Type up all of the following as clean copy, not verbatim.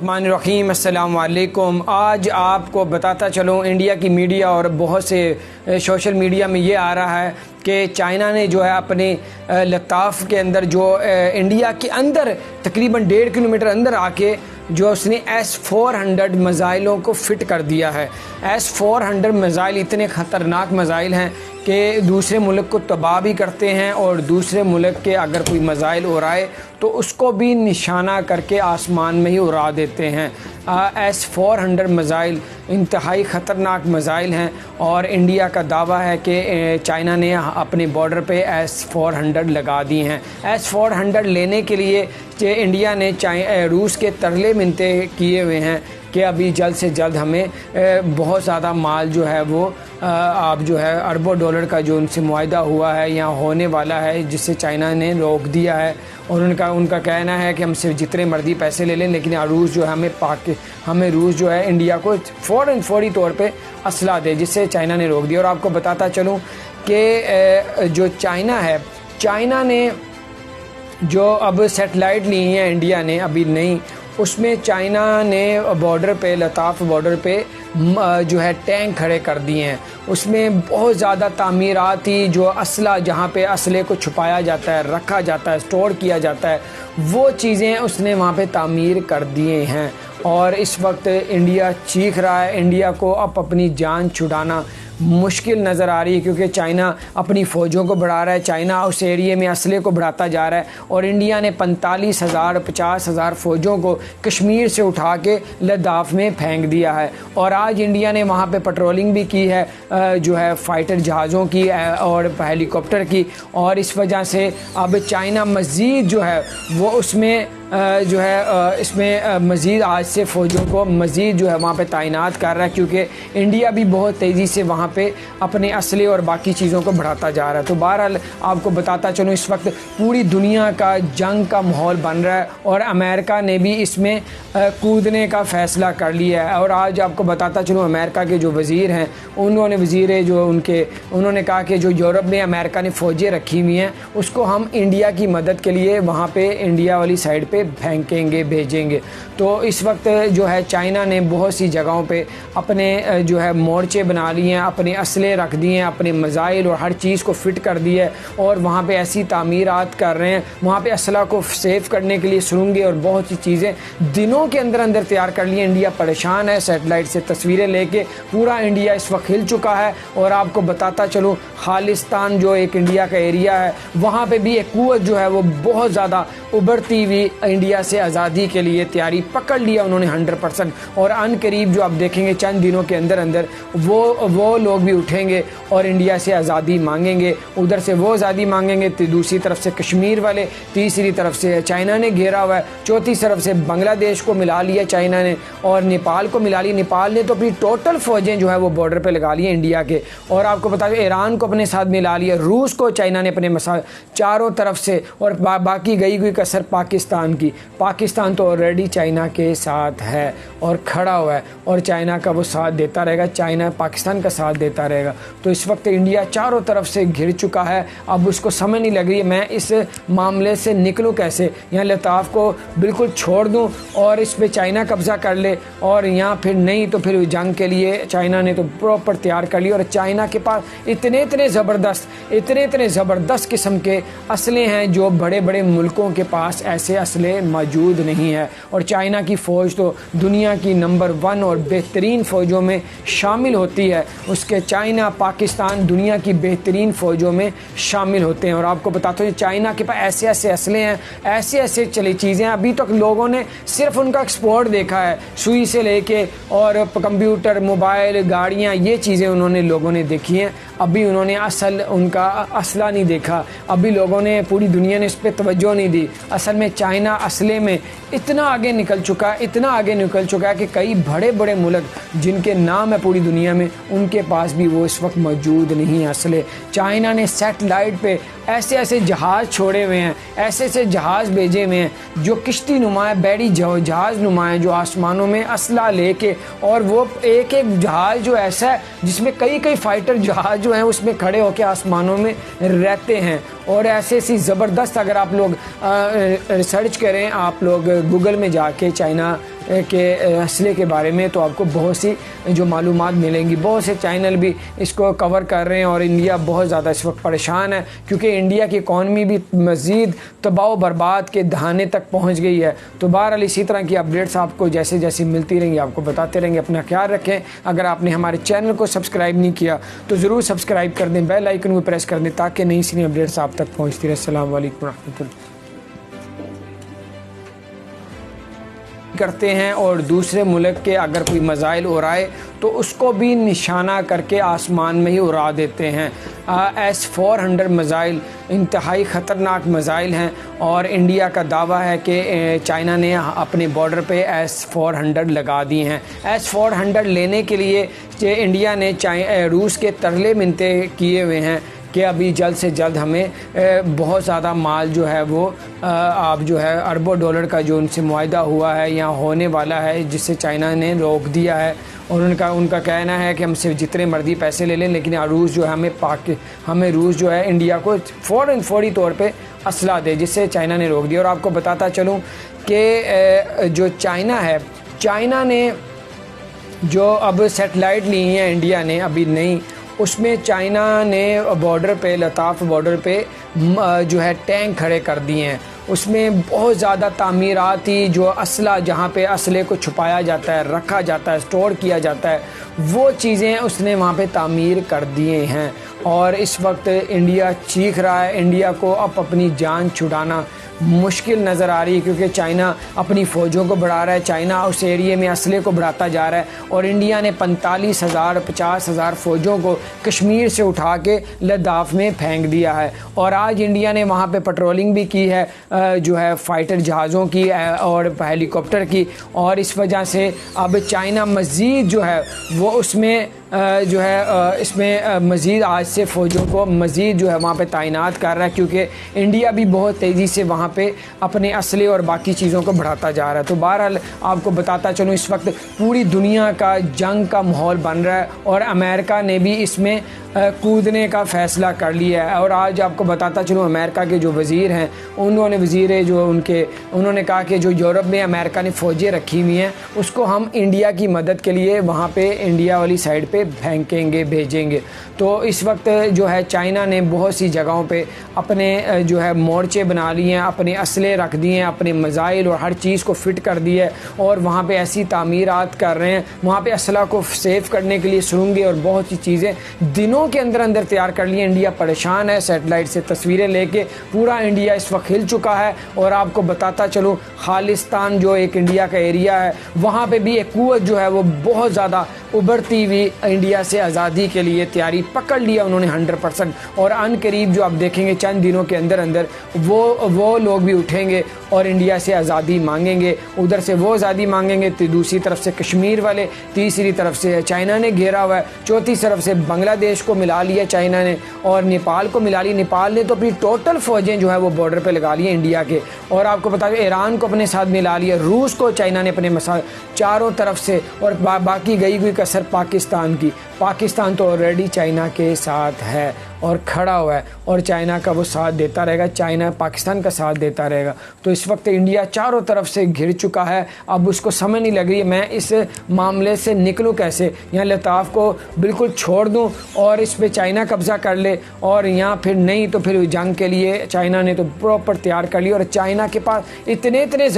बिस्मिल्लाहिर्रहमानिर्रहीम। अस्सलाम वालेकुम। आज आपको बताता चलूँ, इंडिया की मीडिया और बहुत से सोशल मीडिया में ये आ रहा है कि चाइना ने जो है अपने लद्दाख के अंदर जो इंडिया के अंदर तकरीबन 1.5 किलोमीटर अंदर आके जो उसने S-400 मिज़ाइलों को फ़िट कर दिया है। S-400 मिज़ाइल इतने ख़तरनाक मिज़ाइल हैं कि दूसरे मुल्क को तबाह भी करते हैं और दूसरे मुल्क के अगर कोई मिज़ाइल उड़ाए तो उसको भी निशाना करके आसमान में ही उड़ा देते हैं। S-400 मिज़ाइल इंतहाई ख़तरनाक मिज़ाइल हैं और इंडिया का दावा है कि चाइना ने अपने बॉर्डर पे S-400 लगा दी हैं। S-400 लेने के लिए इंडिया ने रूस के तरले मिन्नते किए हुए हैं कि अभी जल्द से जल्द हमें बहुत ज़्यादा माल जो है वो आप जो है अरबों डॉलर का जो उनसे मुआहदा हुआ है या होने वाला है, जिससे चाइना ने रोक दिया है। और उनका कहना है कि हमसे जितने मर्जी पैसे ले लें, लेकिन रूस जो है हमें रूस जो है इंडिया को फौरी तौर पे असला दे, जिससे चाइना ने रोक दिया। और आपको बताता चलूँ कि जो चाइना ने जो अब सेटेलाइट ली है इंडिया ने अभी नहीं, उसमें चाइना ने बॉर्डर पे लद्दाख बॉर्डर पे जो है टैंक खड़े कर दिए हैं। उसमें बहुत ज़्यादा तामीराती जो असला, जहाँ पे असले को छुपाया जाता है, रखा जाता है, स्टोर किया जाता है, वो चीज़ें उसने वहाँ पे तामीर कर दिए हैं। और इस वक्त इंडिया चीख रहा है। इंडिया को अब अपनी जान छुड़ाना मुश्किल नज़र आ रही है, क्योंकि चाइना अपनी फ़ौजों को बढ़ा रहा है। चाइना उस एरिए में असले को बढ़ाता जा रहा है और इंडिया ने 45,000 50,000 फ़ौजों को कश्मीर से उठा के लद्दाख में फेंक दिया है। और आज इंडिया ने वहाँ पे पेट्रोलिंग भी की है, जो है फ़ाइटर जहाज़ों की और हेलीकॉप्टर की। और इस वजह से अब चाइना मज़ीद जो है वो उसमें जो है इसमें मज़ीद आज से फ़ौजों को मज़ीद जो है वहाँ पे तैनात कर रहा है, क्योंकि इंडिया भी बहुत तेज़ी से वहाँ पे अपने असले और बाकी चीज़ों को बढ़ाता जा रहा है। तो बहरहाल आपको बताता चलूँ, इस वक्त पूरी दुनिया का जंग का माहौल बन रहा है और अमेरिका ने भी इसमें कूदने का फ़ैसला कर लिया है। और आज आपको बताता चलूँ, अमेरिका के जो वज़ीर हैं उन्होंने कहा कि जो यूरोप में अमेरिका ने फ़ौजें रखी हुई हैं उसको हम इंडिया की मदद के लिए वहाँ पर इंडिया वाली साइड पे फेंकेंगे, भेजेंगे। तो इस वक्त जो है चाइना ने बहुत सी जगहों पे अपने जो है मोर्चे बना लिए हैं, अपने असले रख दिए हैं, अपने मिसाइल और हर चीज़ को फिट कर दिया है और वहाँ पे ऐसी तामीरात कर रहे हैं। वहाँ पे असला को सेव करने के लिए सुरंगें और बहुत सी चीज़ें दिनों के अंदर तैयार कर ली। इंडिया परेशान है, सेटेलाइट से तस्वीरें लेके पूरा इंडिया इस वक्त हिल चुका है। और आपको बताता चलूँ, खालिस्तान जो एक इंडिया का एरिया है, वहाँ पर भी एक कुव्वत जो है वो बहुत ज़्यादा उभरती हुई इंडिया से आज़ादी के लिए तैयारी पकड़ लिया उन्होंने 100%। और अनकरीब जो आप देखेंगे चंद दिनों के अंदर वो लोग भी उठेंगे और इंडिया से आज़ादी मांगेंगे। उधर से वो आज़ादी मांगेंगे, तो दूसरी तरफ से कश्मीर वाले, तीसरी तरफ से चाइना ने घेरा हुआ है, चौथी तरफ से बांग्लादेश को मिला लिया चाइना ने और नेपाल को मिला लिया। नेपाल ने तो अपनी टोटल फ़ौजें जो है वो बॉर्डर पर लगा ली हैं इंडिया के। और आपको बता दें, ईरान को अपने साथ मिला लिया, रूस को चाइना ने अपने चारों तरफ से, और बाकी गई कसर पाकिस्तान तो ऑलरेडी चाइना के साथ है और खड़ा हुआ है और चाइना का वो साथ देता रहेगा, चाइना पाकिस्तान का साथ देता रहेगा। तो इस वक्त इंडिया चारों तरफ से घिर चुका है। अब उसको समझ नहीं लग रही है मैं इस मामले से निकलूं कैसे, यहाँ लद्दाख को बिल्कुल छोड़ दूं और इस पर चाइना कब्ज़ा कर ले, और यहाँ फिर नहीं तो फिर जंग के लिए चाइना ने तो प्रॉपर तैयार कर लिया। और चाइना के पास इतने ज़बरदस्त किस्म के असले हैं जो बड़े बड़े मुल्कों के पास ऐसे असले मौजूद नहीं है। और चाइना की फ़ौज तो दुनिया की नंबर 1 और बेहतरीन फ़ौजों में शामिल होती है। उसके चाइना, पाकिस्तान दुनिया की बेहतरीन फ़ौजों में शामिल होते हैं। और आपको बताता हूँ, चाइना के पास ऐसे असले हैं, ऐसे चली चीज़ें। अभी तक लोगों ने सिर्फ उनका एक्सपोर्ट देखा है, सुई से लेके और कंप्यूटर, मोबाइल, गाड़ियाँ, ये चीज़ें लोगों ने देखी हैं। अभी उन्होंने उनका असला नहीं देखा। अभी लोगों ने, पूरी दुनिया ने इस पर तवज्जो नहीं दी। असल में चाइना असले में इतना आगे निकल चुका है कि कई बड़े बड़े मुल्क जिनके नाम है पूरी दुनिया में, उनके पास भी वो इस वक्त मौजूद नहीं है असले। चाइना ने सैटेलाइट पे ऐसे जहाज़ छोड़े हुए हैं, ऐसे जहाज़ भेजे हुए हैं जो किश्ती नुमा है, बैड़ी जहाज़ नुमा है, जो आसमानों में असला लेके, और वो एक जहाज़ जो ऐसा है जिसमें कई फ़ाइटर जहाज़ जो हैं उसमें खड़े होकर आसमानों में रहते हैं। और ऐसी ज़बरदस्त, अगर आप लोग रिसर्च करें, आप लोग गूगल में जाके के असले के बारे में, तो आपको बहुत सी जो मालूमात मिलेंगी। बहुत से चैनल भी इसको कवर कर रहे हैं और इंडिया बहुत ज़्यादा इस वक्त परेशान है, क्योंकि इंडिया की इकॉनमी भी मज़ीद तबाह बर्बाद के दहाने तक पहुँच गई है। तो बहरहाल इसी तरह की अपडेट्स आपको जैसे जैसे मिलती रहेंगी आपको बताते रहेंगे। अपना ख्याल रखें। अगर आपने हमारे चैनल को सब्सक्राइब नहीं किया तो ज़रूर सब्सक्राइब कर दें, बेल आइकन को प्रेस कर दें ताकि नई सी अपडेट्स आप तक पहुँचती रहे। अस्सलाम वालेकुम रहमतुल्लाह करते हैं। और दूसरे मुल्क के अगर कोई मज़ाइल उड़ाए तो उसको भी निशाना करके आसमान में ही उड़ा देते हैं। S-400 मज़ाइल इंतहाई ख़तरनाक मज़ाइल हैं और इंडिया का दावा है कि चाइना ने अपने बॉर्डर पे S-400 लगा दी हैं। S-400 लेने के लिए इंडिया ने रूस के तरले मिन्नते किए हुए हैं कि अभी जल्द से जल्द हमें बहुत ज़्यादा माल जो है वो आप जो है अरबों डॉलर का जो उनसे मुआहदा हुआ है या होने वाला है, जिससे चाइना ने रोक दिया है। और उनका कहना है कि हमसे जितने मर्जी पैसे ले लें, लेकिन रूस जो है हमें रूस जो है इंडिया को फौरी तौर पे असला दे, जिससे चाइना ने रोक दिया। और आपको बताता चलूँ कि जो चाइना ने जो अब सेटेलाइट ली है इंडिया ने अभी नहीं, उसमें चाइना ने बॉर्डर पे लताफ़ बॉर्डर पे जो है टैंक खड़े कर दिए हैं। उसमें बहुत ज़्यादा तामीराती जो असला, जहाँ पे असले को छुपाया जाता है, रखा जाता है, स्टोर किया जाता है, वो चीज़ें उसने वहाँ पे तामीर कर दिए हैं। और इस वक्त इंडिया चीख रहा है। इंडिया को अब अपनी जान छुड़ाना मुश्किल नज़र आ रही है, क्योंकि चाइना अपनी फ़ौजों को बढ़ा रहा है, चाइना उस एरिए में असले को बढ़ाता जा रहा है। और इंडिया ने 45,000 50,000 फ़ौजों को कश्मीर से उठा के लद्दाख में फेंक दिया है। और आज इंडिया ने वहाँ पे पेट्रोलिंग भी की है जो है फाइटर जहाज़ों की और हेलीकॉप्टर की। और इस वजह से अब चाइना मज़ीद जो है वो उसमें जो है इसमें मज़ीद आज से फ़ौजों को मज़ीद जो है वहाँ पे तैनात कर रहा है, क्योंकि इंडिया भी बहुत तेज़ी से वहाँ पे अपने असले और बाकी चीज़ों को बढ़ाता जा रहा है। तो बहरहाल आपको बताता चलूँ, इस वक्त पूरी दुनिया का जंग का माहौल बन रहा है और अमेरिका ने भी इसमें कूदने का फ़ैसला कर लिया है। और आज आपको बताता चलूँ, अमेरिका के जो वज़ीर हैं उन्होंने कहा कि जो यूरोप में अमेरिका ने फ़ौजें रखी हुई हैं उसको हम इंडिया की मदद के लिए वहाँ पे इंडिया वाली साइड पे फेंकेंगे, भेजेंगे। तो इस वक्त जो है चाइना ने बहुत सी जगहों पे अपने जो है मोर्चे बना लिए हैं, अपने असले रख दिए हैं, अपने मज़ाइल और हर चीज़ को फिट कर दिए है और वहाँ पे ऐसी तामीरात कर रहे हैं। वहाँ पे असला को सेव करने के लिए सुरंगें और बहुत सी चीज़ें दिनों के अंदर तैयार कर लिए। इंडिया परेशान है, सैटेलाइट से तस्वीरें लेके पूरा इंडिया इस वक्त हिल चुका है। और आपको बताता चलूँ, खालिस्तान जो एक इंडिया का एरिया है, वहाँ पे भी एक कुव्वत जो है वो बहुत ज़्यादा उभरती हुई इंडिया से आज़ादी के लिए तैयारी पकड़ लिया उन्होंने 100%। और अनकरीब जो आप देखेंगे चंद दिनों के अंदर अंदर वो लोग भी उठेंगे और इंडिया से आज़ादी मांगेंगे। उधर से वो आज़ादी मांगेंगे तो दूसरी तरफ से कश्मीर वाले, तीसरी तरफ से चाइना ने घेरा हुआ है, चौथी तरफ से बांग्लादेश को मिला लिया चाइना ने और नेपाल को मिला ली। नेपाल ने तो अपनी टोटल फ़ौजें जो है वो बॉर्डर पे लगा ली है इंडिया के। और आपको बता दें ईरान को अपने साथ मिला लिया, रूस को चाइना ने अपने चारों तरफ से, और बाकी गई कसर पाकिस्तान की। पाकिस्तान तो ऑलरेडी चाइना के साथ है और खड़ा हुआ है और चाइना का वो साथ देता रहेगा, चाइना पाकिस्तान का साथ देता रहेगा। तो इस वक्त इंडिया चारों तरफ से घिर चुका है। अब उसको समझ नहीं लग रही है मैं इस मामले से निकलूं कैसे, यहाँ लद्दाख को बिल्कुल छोड़ दूं और इस पर चाइना कब्ज़ा कर ले, और यहाँ फिर नहीं तो फिर जंग के लिए चाइना ने तो प्रॉपर तैयार कर लिया। और चाइना के पास इतने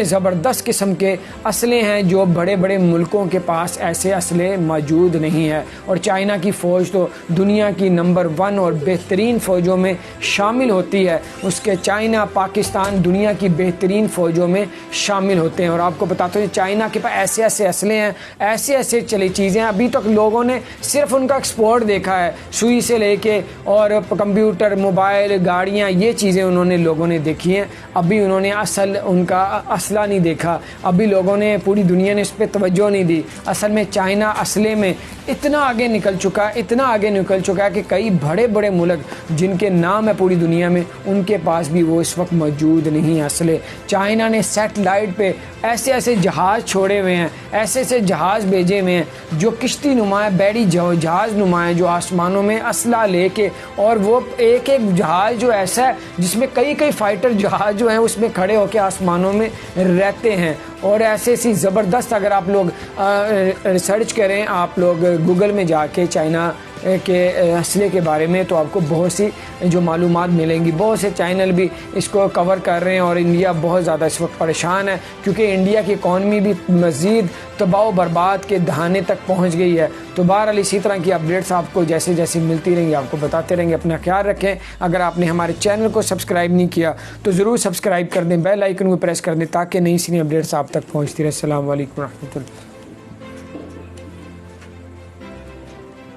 ज़बरदस्त किस्म के असले हैं जो बड़े बड़े मुल्कों के पास ऐसे असले मौजूद नहीं है। और चाइना की फ़ौज तो दुनिया की नंबर 1 और बेहतरीन फ़ौजों में शामिल होती है। उसके चाइना, पाकिस्तान दुनिया की बेहतरीन फ़ौजों में शामिल होते हैं। और आपको बताते हैं चाइना के पास ऐसे ऐसे असले हैं, ऐसे चली चीज़ें। अभी तक लोगों ने सिर्फ उनका एक्सपोर्ट देखा है, सुई से लेके और कंप्यूटर, मोबाइल, गाड़ियाँ, ये चीज़ें उन्होंने लोगों ने देखी हैं। अभी उन्होंने उनका असला नहीं देखा। अभी लोगों ने, पूरी दुनिया ने इस पर तवज्जो नहीं दी। असल में चाइना असले में इतना आगे निकल चुका चुका है कि कई बड़े बड़े मुल्क जिनके नाम है पूरी दुनिया में, उनके पास भी वो इस वक्त मौजूद नहीं है असले। चाइना ने सैटेलाइट पे ऐसे ऐसे जहाज़ छोड़े हुए हैं, ऐसे ऐसे जहाज़ भेजे हुए हैं जो किश्ती नुमा है, बैड़ी जहाज़ नुमा है, जो आसमानों में असला लेके, और वो एक एक जहाज़ जो ऐसा है जिसमें कई कई फाइटर जहाज़ जो हैं उसमें खड़े होकर आसमानों में रहते हैं। और ऐसे ऐसी ज़बरदस्त, अगर आप लोग रिसर्च करें, आप लोग गूगल में जाके चाइना के असले के बारे में, तो आपको बहुत सी जो मालूमात मिलेंगी। बहुत से चैनल भी इसको कवर कर रहे हैं और इंडिया बहुत ज़्यादा इस वक्त परेशान है क्योंकि इंडिया की इकॉनमी भी मज़ीद तबाह बर्बाद के दहाने तक पहुंच गई है। तो बहरहाल इसी तरह की अपडेट्स आपको जैसे जैसे मिलती रहेंगी आपको बताते रहेंगे। अपना ख्याल रखें। अगर आपने हमारे चैनल को सब्सक्राइब नहीं किया तो ज़रूर सब्सक्राइब कर दें, बेल आइकन को प्रेस कर दें ताकि नई सी अपडेट्स आप तक पहुँचती रहे। अस्सलाम वालेकुम रहमतुल्लाह।